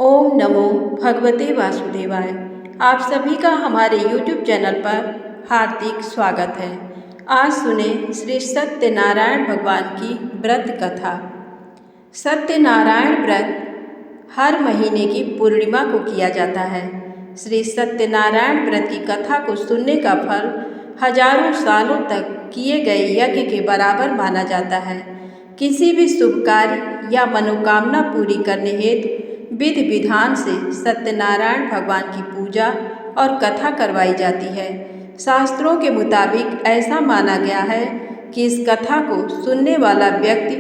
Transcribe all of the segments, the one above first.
ओम नमो भगवते वासुदेवाय। आप सभी का हमारे YouTube चैनल पर हार्दिक स्वागत है। आज सुने श्री सत्यनारायण भगवान की व्रत कथा। सत्यनारायण व्रत हर महीने की पूर्णिमा को किया जाता है। श्री सत्यनारायण व्रत की कथा को सुनने का फल हजारों सालों तक किए गए यज्ञ के बराबर माना जाता है। किसी भी शुभ कार्य या मनोकामना पूरी करने हेतु विधि विधान से सत्यनारायण भगवान की पूजा और कथा करवाई जाती है। शास्त्रों के मुताबिक ऐसा माना गया है कि इस कथा को सुनने वाला व्यक्ति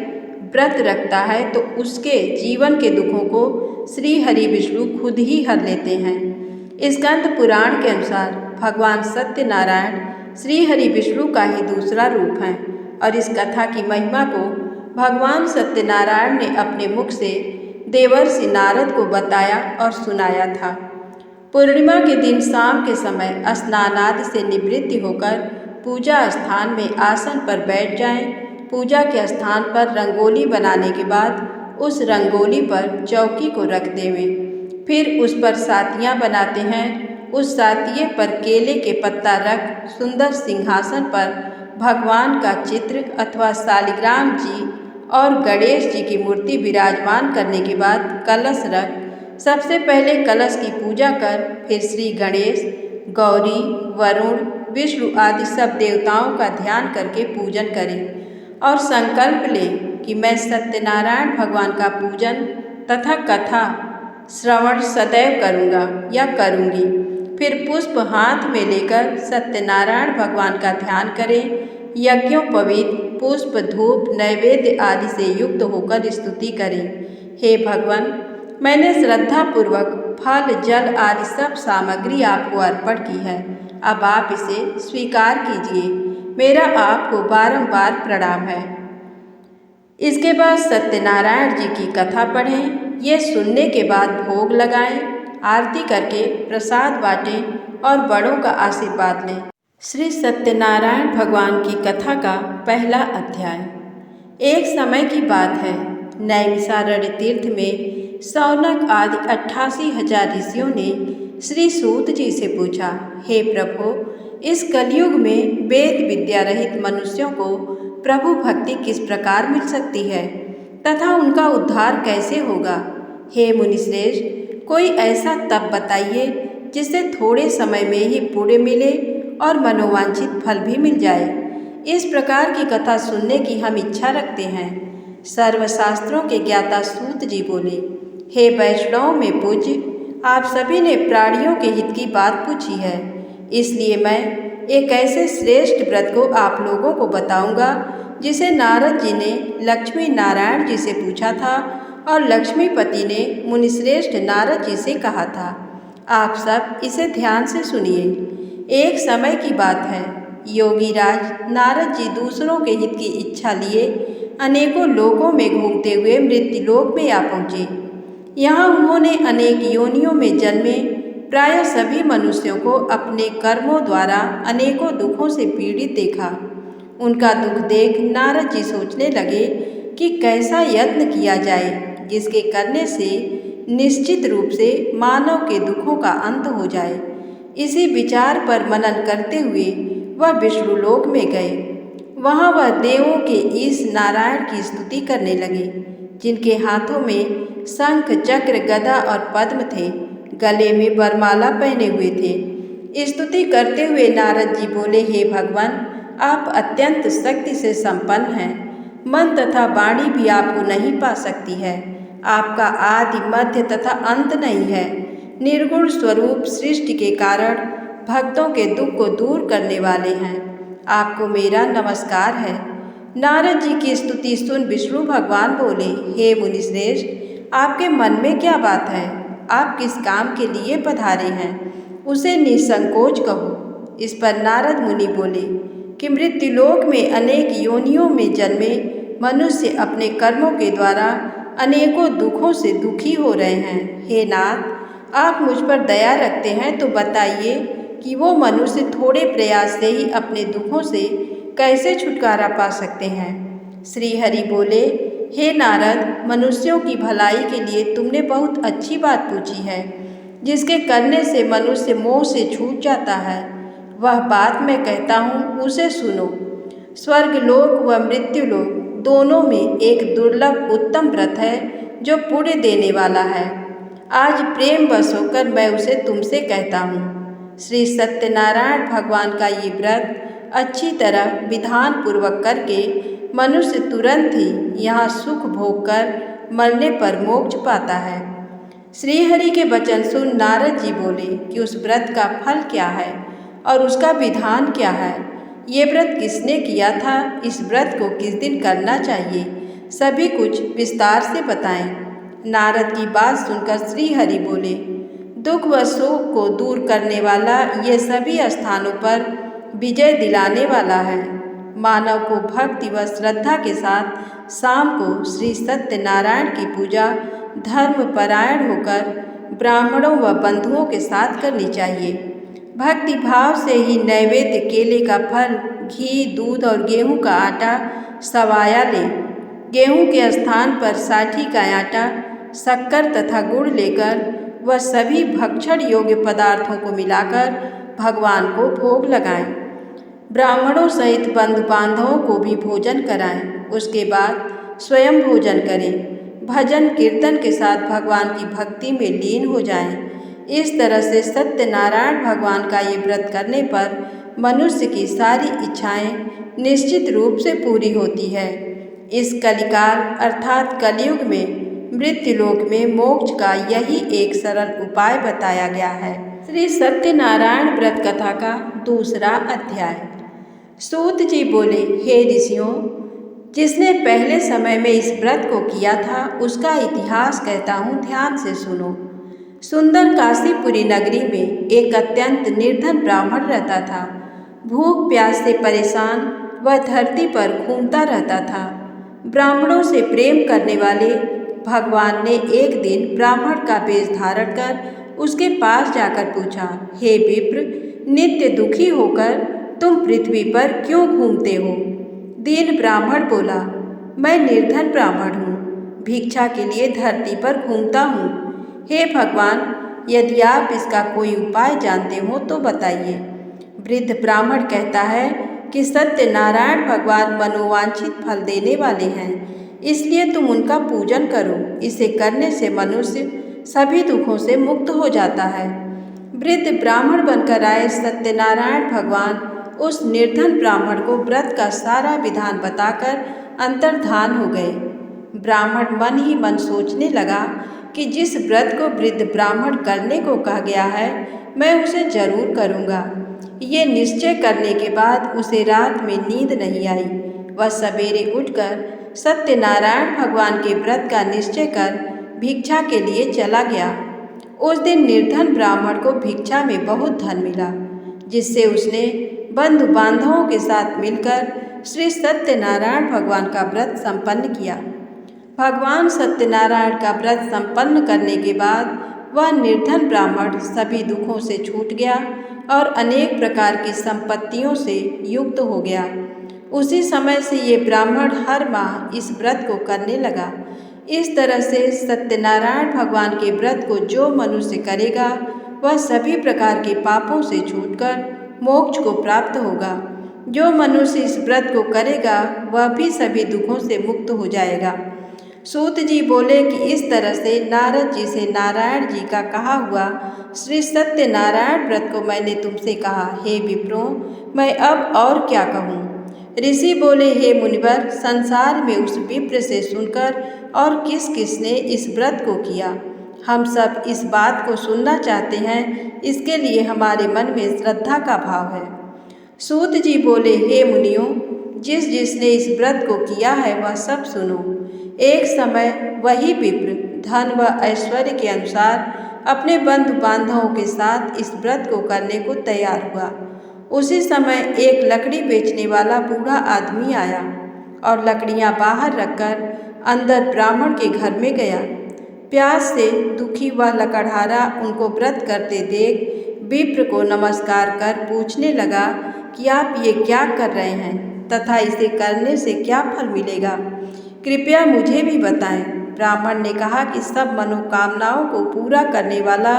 व्रत रखता है तो उसके जीवन के दुखों को श्री हरि विष्णु खुद ही हर लेते हैं। स्कंद पुराण के अनुसार भगवान सत्यनारायण श्री हरि विष्णु का ही दूसरा रूप है और इस कथा की महिमा को भगवान सत्यनारायण ने अपने मुख से देवर्षि नारद को बताया और सुनाया था। पूर्णिमा के दिन शाम के समय स्नान आदि से निवृत्ति होकर पूजा स्थान में आसन पर बैठ जाएं। पूजा के स्थान पर रंगोली बनाने के बाद उस रंगोली पर चौकी को रख देवें। फिर उस पर सातियाँ बनाते हैं। उस सातिये पर केले के पत्ता रख सुंदर सिंहासन पर भगवान का चित्र अथवा शालिग्राम जी और गणेश जी की मूर्ति विराजमान करने के बाद कलश रख सबसे पहले कलश की पूजा कर फिर श्री गणेश, गौरी, वरुण, विष्णु आदि सब देवताओं का ध्यान करके पूजन करें और संकल्प लें कि मैं सत्यनारायण भगवान का पूजन तथा कथा श्रवण सदैव करूँगा या करूँगी। फिर पुष्प हाथ में लेकर सत्यनारायण भगवान का ध्यान करें। यज्ञोपवीत पुष्प, धूप, नैवेद्य आदि से युक्त होकर स्तुति करें। हे भगवान, मैंने श्रद्धापूर्वक फल, जल आदि सब सामग्री आपको अर्पण की है। अब आप इसे स्वीकार कीजिए। मेरा आपको बारंबार प्रणाम है। इसके बाद सत्यनारायण जी की कथा पढ़ें। ये सुनने के बाद भोग लगाएं, आरती करके प्रसाद बांटें और बड़ों का आशीर्वाद लें। श्री सत्यनारायण भगवान की कथा का पहला अध्याय। एक समय की बात है, नैमिषारण्य तीर्थ में शौनक आदि 88,000 ऋषियों ने श्री सूत जी से पूछा, हे प्रभु, इस कलयुग में वेद विद्या रहित मनुष्यों को प्रभु भक्ति किस प्रकार मिल सकती है तथा उनका उद्धार कैसे होगा। हे मुनिश्रेष्ठ, कोई ऐसा तप बताइए जिससे थोड़े समय में ही पुण्य मिले और मनोवांछित फल भी मिल जाए। इस प्रकार की कथा सुनने की हम इच्छा रखते हैं। सर्वशास्त्रों के ज्ञाता सूत जी बोले, हे वैष्णव में पूज्य, आप सभी ने प्राणियों के हित की बात पूछी है, इसलिए मैं एक ऐसे श्रेष्ठ व्रत को आप लोगों को बताऊंगा जिसे नारद जी ने लक्ष्मी नारायण जी से पूछा था और लक्ष्मीपति ने मुनिश्रेष्ठ नारद जी से कहा था। आप सब इसे ध्यान से सुनिए। एक समय की बात है, योगी राज नारद जी दूसरों के हित की इच्छा लिए अनेकों लोकों में घूमते हुए मृत्युलोक में आ पहुँचे। यहाँ उन्होंने अनेक योनियों में जन्मे प्रायः सभी मनुष्यों को अपने कर्मों द्वारा अनेकों दुखों से पीड़ित देखा। उनका दुख देख नारद जी सोचने लगे कि कैसा यत्न किया जाए जिसके करने से निश्चित रूप से मानव के दुखों का अंत हो जाए। इसी विचार पर मनन करते हुए वह विष्णुलोक में गए। वहाँ वह देवों के ईश नारायण की स्तुति करने लगे, जिनके हाथों में शंख, चक्र, गदा और पद्म थे, गले में वरमाला पहने हुए थे। स्तुति करते हुए नारद जी बोले, हे भगवान, आप अत्यंत शक्ति से संपन्न हैं। मन तथा वाणी भी आपको नहीं पा सकती है। आपका आदि, मध्य तथा अंत नहीं है। निर्गुण स्वरूप सृष्टि के कारण भक्तों के दुख को दूर करने वाले हैं। आपको मेरा नमस्कार है। नारद जी की स्तुति सुन विष्णु भगवान बोले, हे मुनिश्रेष्ठ, आपके मन में क्या बात है? आप किस काम के लिए पधारे हैं, उसे निसंकोच कहो। इस पर नारद मुनि बोले कि मृत्युलोक में अनेक योनियों में जन्मे मनुष्य अपने कर्मों के द्वारा अनेकों दुखों से दुखी हो रहे हैं। हे नाथ, आप मुझ पर दया रखते हैं तो बताइए कि वो मनुष्य थोड़े प्रयास से ही अपने दुखों से कैसे छुटकारा पा सकते हैं। श्री हरि बोले, हे नारद, मनुष्यों की भलाई के लिए तुमने बहुत अच्छी बात पूछी है, जिसके करने से मनुष्य मोह से छूट जाता है। वह बात मैं कहता हूँ, उसे सुनो। स्वर्गलोक व मृत्युलोक दोनों में एक दुर्लभ उत्तम व्रत है जो पुण्य देने वाला है। आज प्रेम वश होकर मैं उसे तुमसे कहता हूँ। श्री सत्यनारायण भगवान का ये व्रत अच्छी तरह विधान पूर्वक करके मनुष्य तुरंत ही यहाँ सुख भोग कर मरने पर मोक्ष पाता है। श्रीहरि के वचन सुन नारद जी बोले कि उस व्रत का फल क्या है और उसका विधान क्या है। ये व्रत किसने किया था, इस व्रत को किस दिन करना चाहिए, सभी कुछ विस्तार से बताएं। नारद की बात सुनकर श्रीहरि बोले, दुख व शोक को दूर करने वाला ये सभी स्थानों पर विजय दिलाने वाला है। मानव को भक्ति व श्रद्धा के साथ शाम को श्री सत्यनारायण की पूजा धर्मपरायण होकर ब्राह्मणों व बंधुओं के साथ करनी चाहिए। भक्ति भाव से ही नैवेद्य केले का फल, घी, दूध और गेहूं का आटा सवाया ले। गेहूं के स्थान पर साठी का आटा, शक्कर तथा गुड़ लेकर वह सभी भक्षण योग्य पदार्थों को मिलाकर भगवान को भोग लगाएं। ब्राह्मणों सहित बंधु बांधवों को भी भोजन कराएं। उसके बाद स्वयं भोजन करें। भजन कीर्तन के साथ भगवान की भक्ति में लीन हो जाएं। इस तरह से सत्यनारायण भगवान का ये व्रत करने पर मनुष्य की सारी इच्छाएं निश्चित रूप से पूरी होती है। इस कलिकाल अर्थात कलयुग में मृत्युलोक में मोक्ष का यही एक सरल उपाय बताया गया है। श्री सत्यनारायण व्रत कथा का दूसरा अध्याय। सूत जी बोले, हे ऋषियों, जिसने पहले समय में इस व्रत को किया था उसका इतिहास कहता हूँ, ध्यान से सुनो। सुंदर काशीपुरी नगरी में एक अत्यंत निर्धन ब्राह्मण रहता था। भूख प्यास से परेशान वह धरती पर घूमता रहता था। ब्राह्मणों से प्रेम करने वाले भगवान ने एक दिन ब्राह्मण का वेश धारण कर उसके पास जाकर पूछा, हे विप्र, नित्य दुखी होकर तुम पृथ्वी पर क्यों घूमते हो? दीन ब्राह्मण बोला, मैं निर्धन ब्राह्मण हूँ, भिक्षा के लिए धरती पर घूमता हूँ। हे भगवान, यदि आप इसका कोई उपाय जानते हो तो बताइए। वृद्ध ब्राह्मण कहता है कि सत्यनारायण भगवान मनोवांछित फल देने वाले हैं, इसलिए तुम उनका पूजन करो। इसे करने से मनुष्य सभी दुखों से मुक्त हो जाता है। वृद्ध ब्राह्मण बनकर आए सत्यनारायण भगवान उस निर्धन ब्राह्मण को व्रत का सारा विधान बताकर अंतर्धान हो गए। ब्राह्मण मन ही मन सोचने लगा कि जिस व्रत को वृद्ध ब्राह्मण करने को कहा गया है, मैं उसे जरूर करूँगा। ये निश्चय करने के बाद उसे रात में नींद नहीं आई। वह सवेरे उठकर सत्यनारायण भगवान के व्रत का निश्चय कर भिक्षा के लिए चला गया। उस दिन निर्धन ब्राह्मण को भिक्षा में बहुत धन मिला, जिससे उसने बंधु बांधवों के साथ मिलकर श्री सत्यनारायण भगवान का व्रत संपन्न किया। भगवान सत्यनारायण का व्रत संपन्न करने के बाद वह निर्धन ब्राह्मण सभी दुखों से छूट गया और अनेक प्रकार की संपत्तियों से युक्त हो गया। उसी समय से ये ब्राह्मण हर माह इस व्रत को करने लगा। इस तरह से सत्यनारायण भगवान के व्रत को जो मनुष्य करेगा वह सभी प्रकार के पापों से छूटकर मोक्ष को प्राप्त होगा। जो मनुष्य इस व्रत को करेगा वह भी सभी दुखों से मुक्त हो जाएगा। सूत जी बोले कि इस तरह से नारद जी से नारायण जी का कहा हुआ श्री सत्यनारायण व्रत को मैंने तुमसे कहा। हे विप्रो, मैं अब और क्या कहूँ? ऋषि बोले, हे मुनिवर, संसार में उस विप्र से सुनकर और किस किसने इस व्रत को किया, हम सब इस बात को सुनना चाहते हैं। इसके लिए हमारे मन में श्रद्धा का भाव है। सूत जी बोले, हे मुनियों, जिसने इस व्रत को किया है वह सब सुनो। एक समय वही विप्र धन व ऐश्वर्य के अनुसार अपने बंधु बांधवों के साथ इस व्रत को करने को तैयार हुआ। उसी समय एक लकड़ी बेचने वाला बूढ़ा आदमी आया और लकड़ियां बाहर रखकर अंदर ब्राह्मण के घर में गया। प्यास से दुखी वह लकड़हारा उनको व्रत करते देख विप्र को नमस्कार कर पूछने लगा कि आप ये क्या कर रहे हैं तथा इसे करने से क्या फल मिलेगा। कृपया मुझे भी बताएं। ब्राह्मण ने कहा कि सब मनोकामनाओं को पूरा करने वाला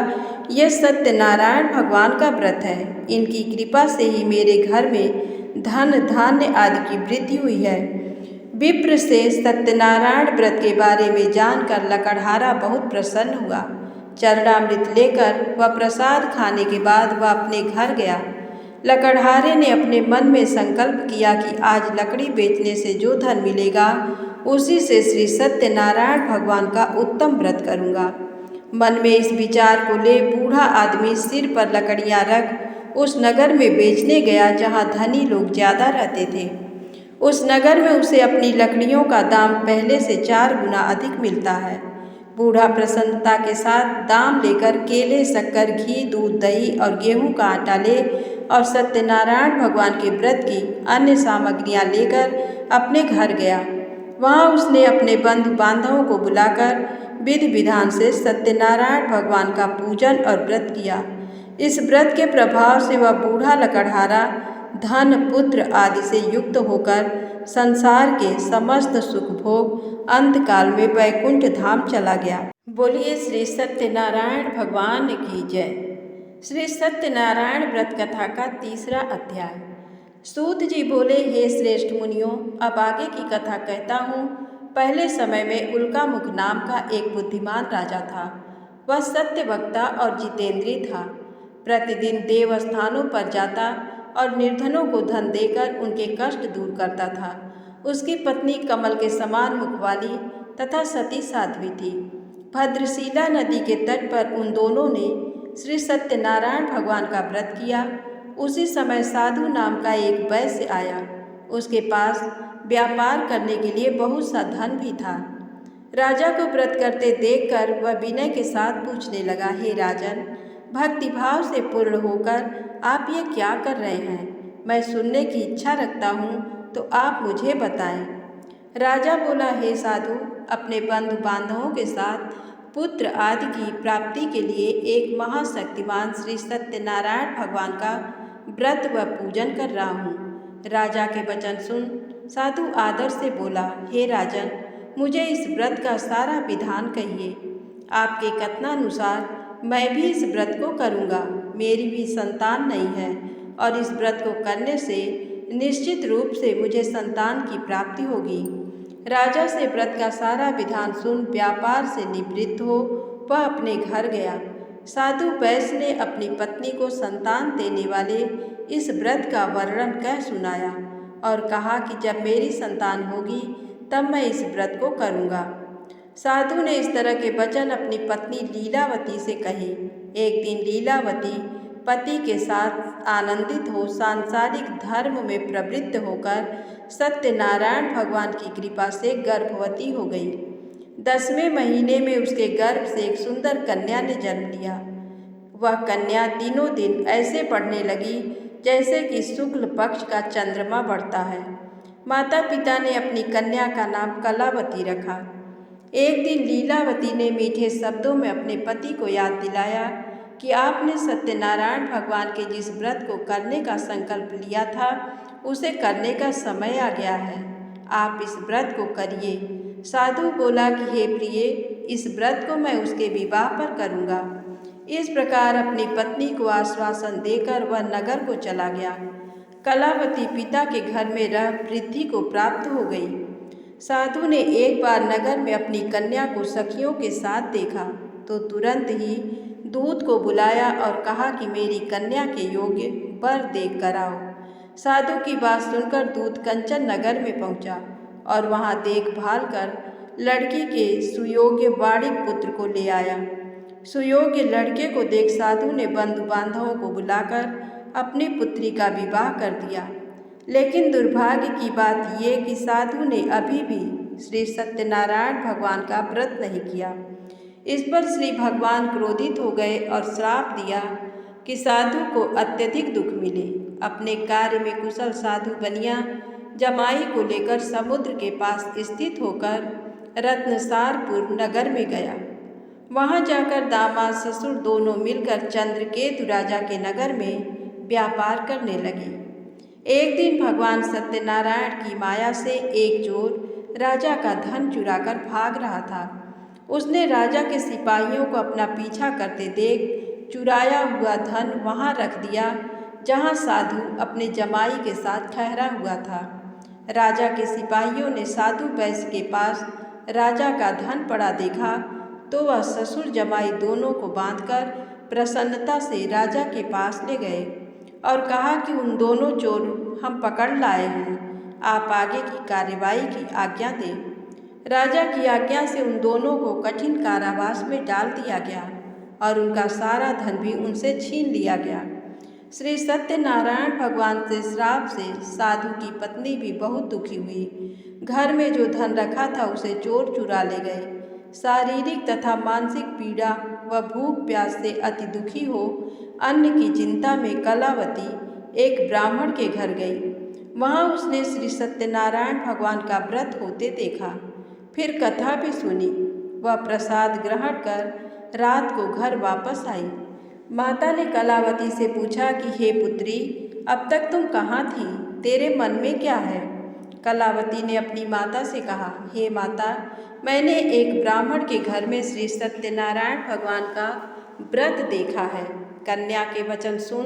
यह सत्यनारायण भगवान का व्रत है। इनकी कृपा से ही मेरे घर में धन धान्य आदि की वृद्धि हुई है। विप्र से सत्यनारायण व्रत के बारे में जानकर लकड़हारा बहुत प्रसन्न हुआ। चरणामृत लेकर वह प्रसाद खाने के बाद वह अपने घर गया। लकड़हारे ने अपने मन में संकल्प किया कि आज लकड़ी बेचने से जो धन मिलेगा उसी से श्री सत्यनारायण भगवान का उत्तम व्रत करूँगा। मन में इस विचार को ले बूढ़ा आदमी सिर पर लकड़ियाँ रख उस नगर में बेचने गया जहाँ धनी लोग ज़्यादा रहते थे। उस नगर में उसे अपनी लकड़ियों का दाम पहले से 4 गुना अधिक मिलता है। बूढ़ा प्रसन्नता के साथ दाम लेकर केले, शक्कर, घी, दूध, दही और गेहूं का आटा ले और सत्यनारायण भगवान के व्रत की अन्य सामग्रियां लेकर अपने घर गया। वहां उसने अपने बंधु बांधवों को बुलाकर विधि विधान से सत्यनारायण भगवान का पूजन और व्रत किया। इस व्रत के प्रभाव से वह बूढ़ा लकड़हारा धन, पुत्र आदि से युक्त होकर संसार के समस्त सुख भोग अंतकाल में वैकुंठ धाम चला गया। बोलिए श्री सत्यनारायण भगवान की जय। श्री सत्यनारायण व्रत कथा का 3रा अध्याय। सूत जी बोले, हे श्रेष्ठ मुनियों, अब आगे की कथा कहता हूँ। पहले समय में उल्कामुख नाम का एक बुद्धिमान राजा था। वह सत्यवक्ता और जितेंद्रिय था। प्रतिदिन देव स्थानों पर जाता और निर्धनों को धन देकर उनके कष्ट दूर करता था। उसकी पत्नी कमल के समान मुख वाली तथा सती साध्वी थी। भद्रशिला नदी के तट पर उन दोनों ने श्री सत्यनारायण भगवान का व्रत किया। उसी समय साधु नाम का एक वैश्य आया। उसके पास व्यापार करने के लिए बहुत सा धन भी था। राजा को व्रत करते देखकर वह विनय के साथ पूछने लगा, हे राजन, भक्तिभाव से पूर्ण होकर आप ये क्या कर रहे हैं? मैं सुनने की इच्छा रखता हूँ, तो आप मुझे बताएं। राजा बोला, हे साधु, अपने बंधु बांधवों के साथ पुत्र आदि की प्राप्ति के लिए एक महाशक्तिमान श्री सत्यनारायण भगवान का व्रत व पूजन कर रहा हूँ। राजा के वचन सुन साधु आदर से बोला, हे राजन, मुझे इस व्रत का सारा विधान कहिए। आपके कथनानुसार मैं भी इस व्रत को करूँगा। मेरी भी संतान नहीं है और इस व्रत को करने से निश्चित रूप से मुझे संतान की प्राप्ति होगी। राजा से व्रत का सारा विधान सुन व्यापार से निवृत्त हो वह अपने घर गया। साधु वैश्य ने अपनी पत्नी को संतान देने वाले इस व्रत का वर्णन कह सुनाया और कहा कि जब मेरी संतान होगी तब मैं इस व्रत को करूँगा। साधु ने इस तरह के वचन अपनी पत्नी लीलावती से कहे। एक दिन लीलावती पति के साथ आनंदित हो सांसारिक धर्म में प्रवृत्त होकर सत्यनारायण भगवान की कृपा से गर्भवती हो गई। 10वें महीने में उसके गर्भ से एक सुंदर कन्या ने जन्म लिया। वह कन्या दिनों दिन ऐसे बढ़ने लगी जैसे कि शुक्ल पक्ष का चंद्रमा बढ़ता है। माता पिता ने अपनी कन्या का नाम कलावती रखा। एक दिन लीलावती ने मीठे शब्दों में अपने पति को याद दिलाया कि आपने सत्यनारायण भगवान के जिस व्रत को करने का संकल्प लिया था उसे करने का समय आ गया है। आप इस व्रत को करिए। साधु बोला कि हे प्रिय, इस व्रत को मैं उसके विवाह पर करूँगा। इस प्रकार अपनी पत्नी को आश्वासन देकर वह नगर को चला गया। कलावती पिता के घर में रह वृद्धि को प्राप्त हो गई। साधु ने एक बार नगर में अपनी कन्या को सखियों के साथ देखा तो तुरंत ही दूत को बुलाया और कहा कि मेरी कन्या के योग्य वर देख कर आओ। साधु की बात सुनकर दूत कंचन नगर में पहुंचा और वहां देखभाल कर लड़की के सुयोग्य वाणिक पुत्र को ले आया। सुयोग्य लड़के को देख साधु ने बंधु बांधवों को बुलाकर अपनी पुत्री का विवाह कर दिया। लेकिन दुर्भाग्य की बात ये कि साधु ने अभी भी श्री सत्यनारायण भगवान का व्रत नहीं किया। इस पर श्री भगवान क्रोधित हो गए और श्राप दिया कि साधु को अत्यधिक दुख मिले। अपने कार्य में कुशल साधु बनिया जमाई को लेकर समुद्र के पास स्थित होकर रत्नसारपुर नगर में गया। वहां जाकर दामाद ससुर दोनों मिलकर चंद्रकेतु राजा के नगर में व्यापार करने लगे। एक दिन भगवान सत्यनारायण की माया से एक चोर राजा का धन चुराकर भाग रहा था। उसने राजा के सिपाहियों को अपना पीछा करते देख चुराया हुआ धन वहाँ रख दिया जहाँ साधु अपने जमाई के साथ ठहरा हुआ था। राजा के सिपाहियों ने साधु वैश्य के पास राजा का धन पड़ा देखा तो वह ससुर जमाई दोनों को बांधकर प्रसन्नता से राजा के पास ले गए और कहा कि उन दोनों चोर हम पकड़ लाए हैं, आप आगे की कार्यवाही की आज्ञा दें। राजा की आज्ञा से उन दोनों को कठिन कारावास में डाल दिया गया और उनका सारा धन भी उनसे छीन लिया गया। श्री सत्यनारायण भगवान से श्राप से साधु की पत्नी भी बहुत दुखी हुई। घर में जो धन रखा था उसे चोर चुरा ले गए। शारीरिक तथा मानसिक पीड़ा व भूख प्यास से अति दुखी हो अन्न की चिंता में कलावती एक ब्राह्मण के घर गई। वहाँ उसने श्री सत्यनारायण भगवान का व्रत होते देखा, फिर कथा भी सुनी। वह प्रसाद ग्रहण कर रात को घर वापस आई। माता ने कलावती से पूछा कि हे पुत्री, अब तक तुम कहाँ थी, तेरे मन में क्या है? कलावती ने अपनी माता से कहा, हे माता, मैंने एक ब्राह्मण के घर में श्री सत्यनारायण भगवान का व्रत देखा है। कन्या के वचन सुन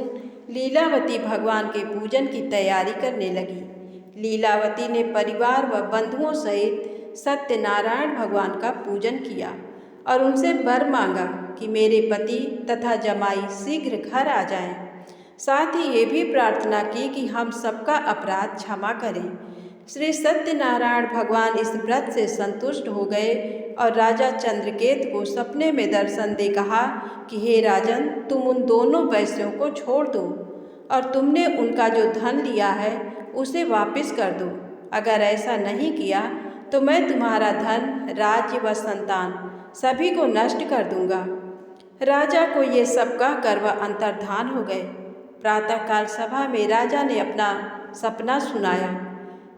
लीलावती भगवान के पूजन की तैयारी करने लगी। लीलावती ने परिवार व बंधुओं सहित सत्यनारायण भगवान का पूजन किया और उनसे वर मांगा कि मेरे पति तथा जमाई शीघ्र घर आ जाएं। साथ ही ये भी प्रार्थना की कि हम सबका अपराध क्षमा करें। श्री सत्यनारायण भगवान इस व्रत से संतुष्ट हो गए और राजा चंद्रकेत को सपने में दर्शन दे कहा कि हे राजन, तुम उन दोनों वैश्यों को छोड़ दो और तुमने उनका जो धन लिया है उसे वापस कर दो। अगर ऐसा नहीं किया तो मैं तुम्हारा धन, राज्य व संतान सभी को नष्ट कर दूंगा। राजा को ये सब कहकर वह अंतर्धान हो गए। प्रातःकाल सभा में राजा ने अपना सपना सुनाया,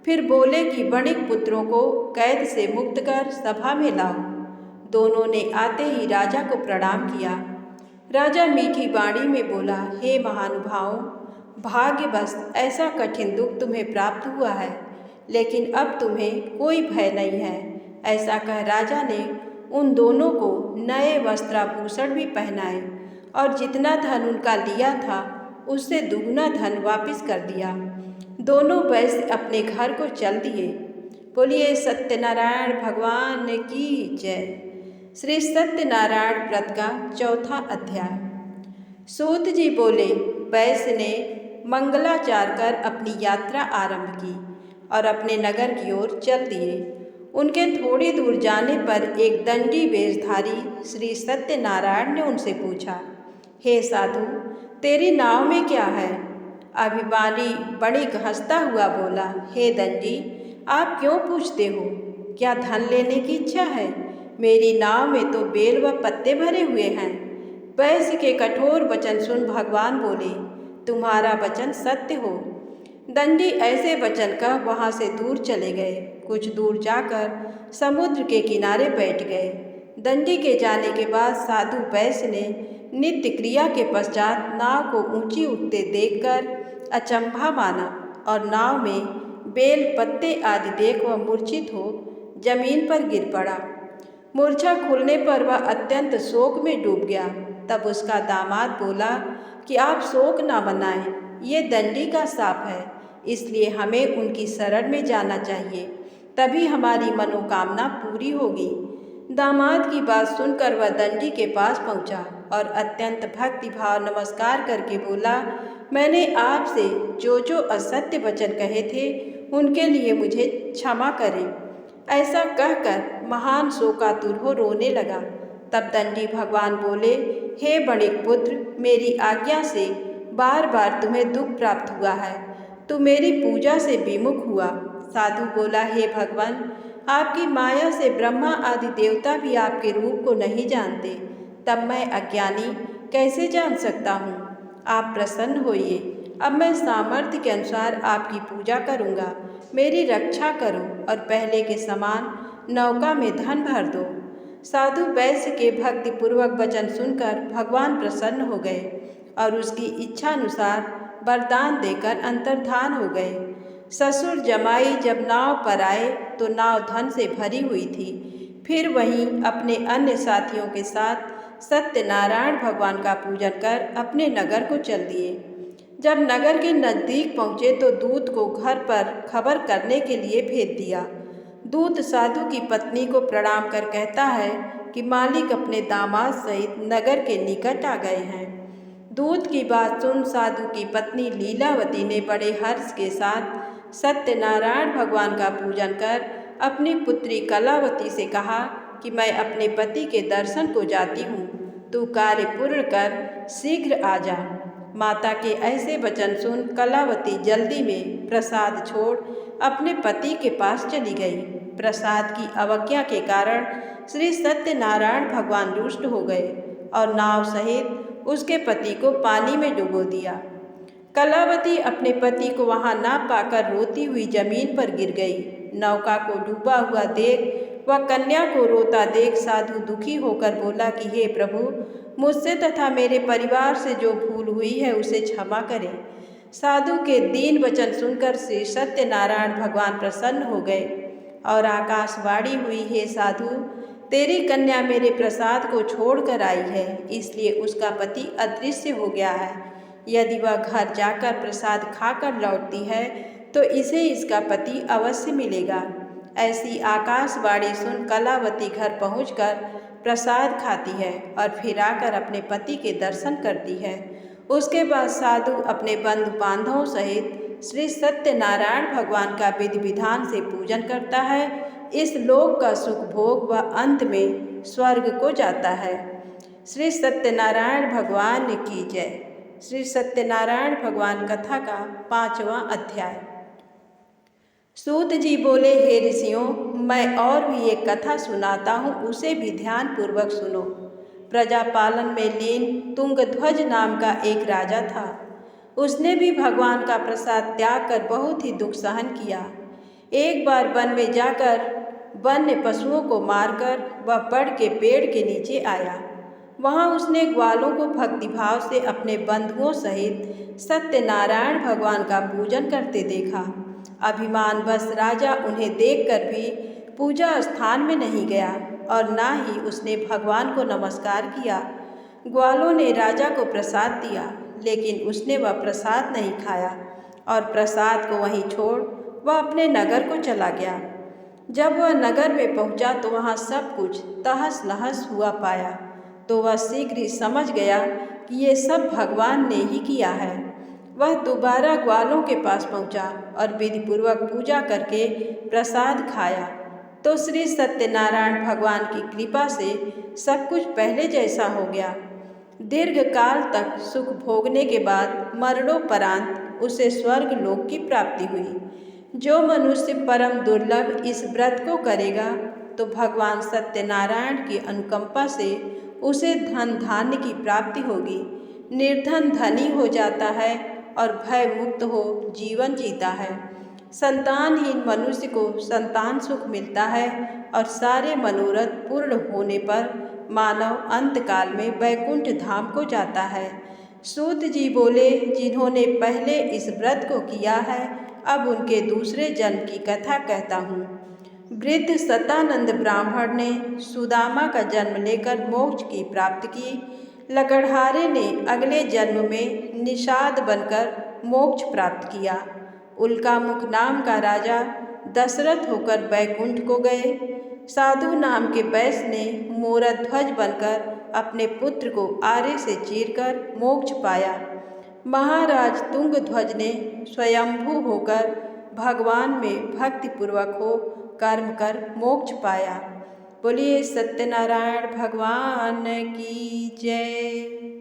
फिर बोले कि वणिक पुत्रों को कैद से मुक्त कर सभा में लाओ। दोनों ने आते ही राजा को प्रणाम किया। राजा मीठी वाणी में बोला, हे महानुभावों, भाग्यवश ऐसा कठिन दुख तुम्हें प्राप्त हुआ है, लेकिन अब तुम्हें कोई भय नहीं है। ऐसा कह राजा ने उन दोनों को नए वस्त्राभूषण भी पहनाए और जितना धन उनका लिया था उससे दुगना धन वापस कर दिया। दोनों वैश्य अपने घर को चल दिए। बोलिए सत्यनारायण भगवान की जय। श्री सत्यनारायण व्रत का चौथा अध्याय। सूत जी बोले, वैश्य ने मंगलाचार कर अपनी यात्रा आरंभ की और अपने नगर की ओर चल दिए। उनके थोड़ी दूर जाने पर एक दंडी वेशधारी श्री सत्यनारायण ने उनसे पूछा, हे साधु, तेरी नाव में क्या है? अभिमानी वणिक हंसता हुआ बोला, हे दंडी, आप क्यों पूछते हो? क्या धन लेने की इच्छा है? मेरी नाव में तो बेल व पत्ते भरे हुए हैं। वैश्य के कठोर वचन सुन भगवान बोले, तुम्हारा वचन सत्य हो। दंडी ऐसे वचन कह वहाँ से दूर चले गए। कुछ दूर जाकर समुद्र के किनारे बैठ गए। दंडी के जाने के बाद साधु वैश्य ने नित्य क्रिया के पश्चात नाव को ऊंची उठते देखकर अचंभा माना और नाव में बेल पत्ते आदि देख वह मूर्छित हो जमीन पर गिर पड़ा। मूर्छा खुलने पर वह अत्यंत शोक में डूब गया। तब उसका दामाद बोला कि आप शोक न मनाएं, ये दंडी का शाप है, इसलिए हमें उनकी शरण में जाना चाहिए, तभी हमारी मनोकामना पूरी होगी। दामाद की बात सुनकर वह दंडी के पास पहुंचा और अत्यंत भक्तिभाव नमस्कार करके बोला, मैंने आपसे जो जो असत्य वचन कहे थे उनके लिए मुझे क्षमा करें। ऐसा कहकर महान शोकातुर हो रोने लगा। तब दंडी भगवान बोले, हे वणिक पुत्र, मेरी आज्ञा से बार बार तुम्हें दुख प्राप्त हुआ है, तू मेरी पूजा से विमुख हुआ। साधु बोला, हे भगवान, आपकी माया से ब्रह्मा आदि देवता भी आपके रूप को नहीं जानते, तब मैं अज्ञानी कैसे जान सकता हूँ? आप प्रसन्न होइए, अब मैं सामर्थ्य के अनुसार आपकी पूजा करूँगा। मेरी रक्षा करो और पहले के समान नौका में धन भर दो। साधु वैश्य के भक्तिपूर्वक वचन सुनकर भगवान प्रसन्न हो गए और उसकी इच्छानुसार वरदान देकर अंतर्धान हो गए। ससुर जमाई जब नाव पर आए तो नाव धन से भरी हुई थी। फिर वहीं अपने अन्य साथियों के साथ सत्यनारायण भगवान का पूजन कर अपने नगर को चल दिए। जब नगर के नज़दीक पहुँचे तो दूत को घर पर खबर करने के लिए भेज दिया। दूत साधु की पत्नी को प्रणाम कर कहता है कि मालिक अपने दामाद सहित नगर के निकट आ गए हैं। दूत की बात सुन साधु की पत्नी लीलावती ने बड़े हर्ष के साथ सत्यनारायण भगवान का पूजन कर अपनी पुत्री कलावती से कहा कि मैं अपने पति के दर्शन को जाती हूँ, तू कार्य पूर्ण कर शीघ्र आ जा। माता के ऐसे वचन सुन कलावती जल्दी में प्रसाद छोड़ अपने पति के पास चली गई। प्रसाद की अवज्ञा के कारण श्री सत्यनारायण भगवान रुष्ट हो गए और नाव सहित उसके पति को पानी में डुबो दिया। कलावती अपने पति को वहां ना पाकर रोती हुई जमीन पर गिर गई। नौका को डूबा हुआ देख वह कन्या को रोता देख साधु दुखी होकर बोला कि हे प्रभु, मुझसे तथा मेरे परिवार से जो भूल हुई है उसे क्षमा करें। साधु के दीन वचन सुनकर श्री सत्यनारायण भगवान प्रसन्न हो गए और आकाशवाणी हुई, हे साधु, तेरी कन्या मेरे प्रसाद को छोड़कर आई है, इसलिए उसका पति अदृश्य हो गया है। यदि वह घर जाकर प्रसाद खाकर लौटती है तो इसे इसका पति अवश्य मिलेगा। ऐसी आकाशवाणी सुन कलावती घर पहुंचकर प्रसाद खाती है और फिर आकर अपने पति के दर्शन करती है। उसके बाद साधु अपने बंधु बांधवों सहित श्री सत्यनारायण भगवान का विधि विधान से पूजन करता है। इस लोक का सुख भोग व अंत में स्वर्ग को जाता है। श्री सत्यनारायण भगवान की जय। श्री सत्यनारायण भगवान कथा का 5वां अध्याय। सूत जी बोले, हे ऋषियों, मैं और भी एक कथा सुनाता हूँ, उसे भी ध्यान पूर्वक सुनो। प्रजा पालन में लीन तुंगध्वज नाम का एक राजा था। उसने भी भगवान का प्रसाद त्याग कर बहुत ही दुख सहन किया। एक बार वन में जाकर वन्य पशुओं को मारकर वह बड़ के पेड़ के नीचे आया। वहाँ उसने ग्वालों को भक्तिभाव से अपने बंधुओं सहित सत्यनारायण भगवान का पूजन करते देखा। अभिमानवश राजा उन्हें देखकर भी पूजा स्थान में नहीं गया और ना ही उसने भगवान को नमस्कार किया। ग्वालों ने राजा को प्रसाद दिया, लेकिन उसने वह प्रसाद नहीं खाया और प्रसाद को वहीं छोड़ वह अपने नगर को चला गया। जब वह नगर में पहुंचा तो वहां सब कुछ तहस नहस हुआ पाया, तो वह शीघ्र ही समझ गया कि ये सब भगवान ने ही किया है। वह दोबारा ग्वालों के पास पहुंचा और विधिपूर्वक पूजा करके प्रसाद खाया तो श्री सत्यनारायण भगवान की कृपा से सब कुछ पहले जैसा हो गया। दीर्घ काल तक सुख भोगने के बाद मरणोपरांत उसे स्वर्ग लोक की प्राप्ति हुई। जो मनुष्य परम दुर्लभ इस व्रत को करेगा तो भगवान सत्यनारायण की अनुकंपा से उसे धन धान्य की प्राप्ति होगी। निर्धन धनी हो जाता है और भय मुक्त हो जीवन जीता है। संतानहीन मनुष्य को संतान सुख मिलता है और सारे मनोरथ पूर्ण होने पर मानव अंतकाल में वैकुंठ धाम को जाता है। सूत जी बोले, जिन्होंने पहले इस व्रत को किया है, अब उनके दूसरे जन्म की कथा कहता हूँ। वृद्ध सतानंद ब्राह्मण ने सुदामा का जन्म लेकर मोक्ष की प्राप्ति की। लकड़हारे ने अगले जन्म में निषाद बनकर मोक्ष प्राप्त किया। उल्कामुख नाम का राजा दशरथ होकर बैकुंठ को गए। साधु नाम के वैश्य ने मोरध्वज बनकर अपने पुत्र को आरे से चीरकर मोक्ष पाया। महाराज तुंगध्वज ने स्वयंभू होकर भगवान में भक्तिपूर्वक हो कर्म कर मोक्ष पाया। बोलिए सत्यनारायण भगवान की जय।